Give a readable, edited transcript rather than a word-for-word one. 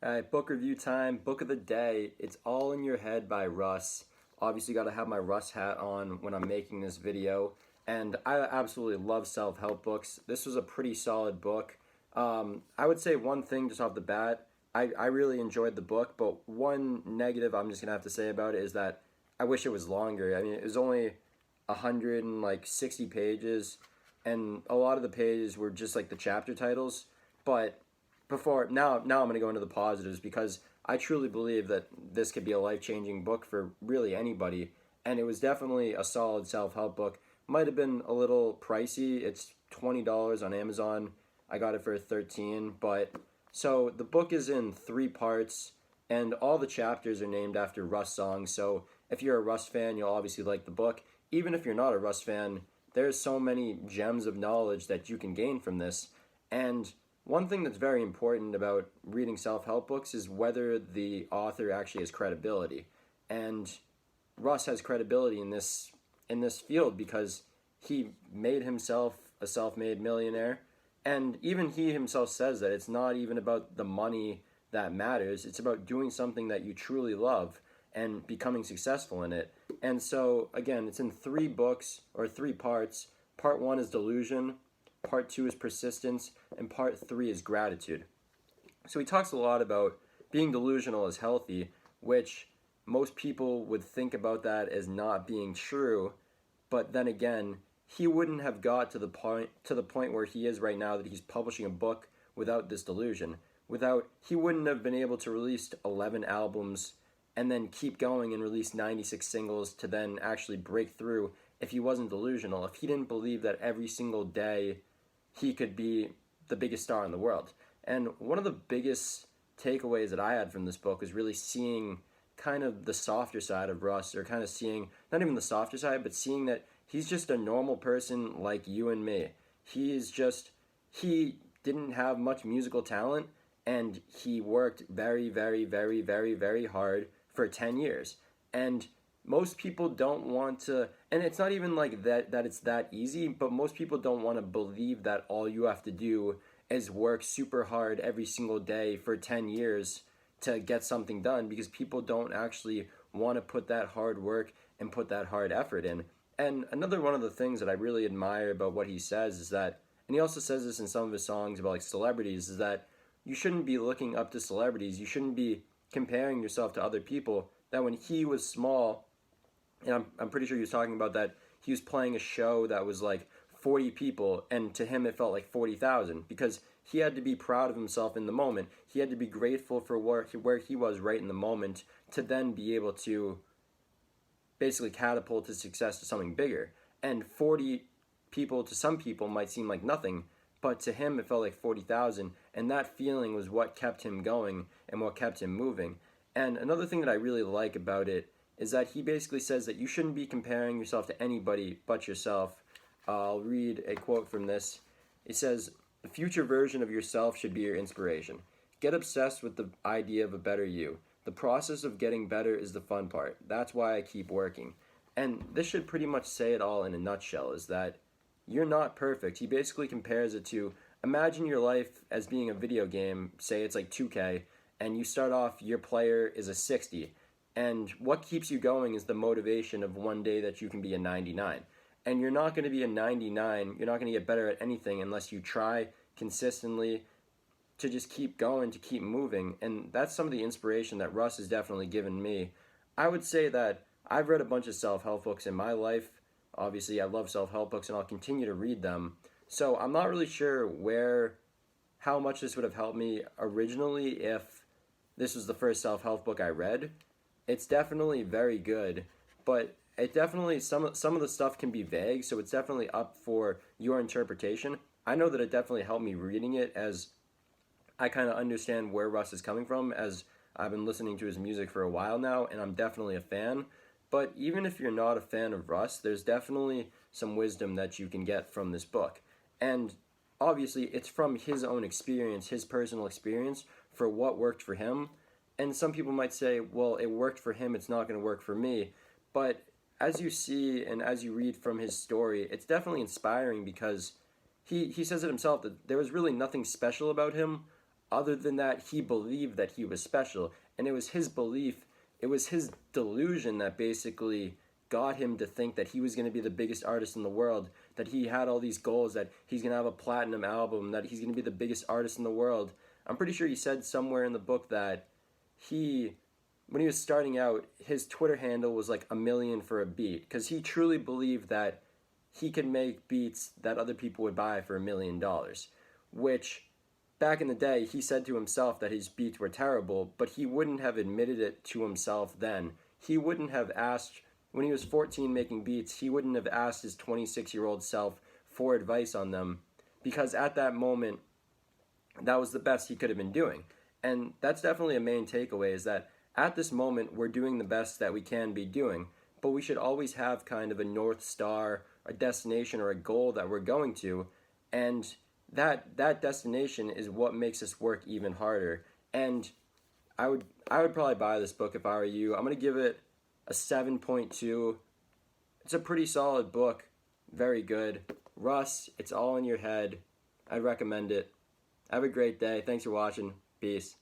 Alright, book review time, book of the day. It's All in Your Head by Russ. Obviously got to have my Russ hat on when I'm making this video. And I absolutely love self-help books. This was a pretty solid book. I would say one thing just off the bat. I really enjoyed the book, but one negative I'm just going to have to say about it is that I wish it was longer. I mean, it was only 160 pages, and a lot of the pages were just like the chapter titles. But I'm going to go into the positives because I truly believe that this could be a life-changing book for really anybody, and it was definitely a solid self-help book. Might have been a little pricey. It's $20 on Amazon. I got it for $13, but so the book is in 3 parts, and all the chapters are named after Russ songs. So if you're a Russ fan, you'll obviously like the book. Even if you're not a Russ fan, there's so many gems of knowledge that you can gain from this. And one thing that's very important about reading self-help books is whether the author actually has credibility. And Russ has credibility in this field because he made himself a self-made millionaire, and even he himself says that it's not even about the money that matters. It's about doing something that you truly love and becoming successful in it. And so again, it's in 3 books or 3 parts. Part 1 is Delusion, Part 2 is Persistence, and Part 3 is Gratitude. So he talks a lot about being delusional is healthy, which most people would think about that as not being true, but then again, he wouldn't have got to the point where he is right now, that he's publishing a book, without this delusion. He wouldn't have been able to release 11 albums and then keep going and release 96 singles to then actually break through if he wasn't delusional, if he didn't believe that every single day he could be the biggest star in the world. And one of the biggest takeaways that I had from this book was really seeing kind of the softer side of Russ, or kind of seeing, not even the softer side, but seeing that he's just a normal person like you and me. He didn't have much musical talent, and he worked very, very, very, very, very hard for 10 years. And most people don't want to, and it's not even like that it's that easy, but most people don't want to believe that all you have to do is work super hard every single day for 10 years to get something done, because people don't actually want to put that hard work and put that hard effort in. And another one of the things that I really admire about what he says is that, and he also says this in some of his songs about like celebrities, is that you shouldn't be looking up to celebrities. You shouldn't be comparing yourself to other people. That when he was small, and I'm pretty sure he was talking about that, he was playing a show that was like 40 people, and to him it felt like 40,000, because he had to be proud of himself in the moment. He had to be grateful for where he was right in the moment to then be able to basically catapult his success to something bigger. And 40 people to some people might seem like nothing, but to him it felt like 40,000, and that feeling was what kept him going and what kept him moving. And another thing that I really like about it is that he basically says that you shouldn't be comparing yourself to anybody but yourself. I'll read a quote from this. It says, "The future version of yourself should be your inspiration. Get obsessed with the idea of a better you. The process of getting better is the fun part. That's why I keep working." And this should pretty much say it all in a nutshell, is that you're not perfect. He basically compares it to, imagine your life as being a video game, say it's like 2K, and you start off, your player is a 60, and what keeps you going is the motivation of one day that you can be a 99. And you're not going to be a 99, you're not going to get better at anything unless you try consistently to just keep going, to keep moving. And that's some of the inspiration that Russ has definitely given me. I would say that I've read a bunch of self-help books in my life. Obviously, I love self-help books, and I'll continue to read them. So I'm not really sure how much this would have helped me originally if this was the first self-help book I read. It's definitely very good, but it definitely, some of the stuff can be vague, so it's definitely up for your interpretation. I know that it definitely helped me reading it, as I kind of understand where Russ is coming from, as I've been listening to his music for a while now, and I'm definitely a fan. But even if you're not a fan of Russ, there's definitely some wisdom that you can get from this book. And obviously, it's from his own experience, his personal experience, for what worked for him. And some people might say, well, it worked for him, it's not going to work for me. But as you see and as you read from his story, it's definitely inspiring, because he says it himself that there was really nothing special about him other than that, he believed that he was special. And it was his belief, it was his delusion that basically got him to think that he was going to be the biggest artist in the world, that he had all these goals, that he's going to have a platinum album, that he's going to be the biggest artist in the world. I'm pretty sure he said somewhere in the book that when he was starting out, his Twitter handle was like 1 million for a beat, because he truly believed that he could make beats that other people would buy for $1 million, which back in the day, he said to himself that his beats were terrible, but he wouldn't have admitted it to himself then. He wouldn't have asked, when he was 14 making beats, he wouldn't have asked his 26-year-old self for advice on them, because at that moment, that was the best he could have been doing. And that's definitely a main takeaway, is that at this moment, we're doing the best that we can be doing, but we should always have kind of a North Star, a destination, or a goal that we're going to, and that destination is what makes us work even harder. And I would probably buy this book if I were you. I'm going to give it a 7.2. It's a pretty solid book. Very good. Russ, it's all in your head. I recommend it. Have a great day. Thanks for watching. Peace.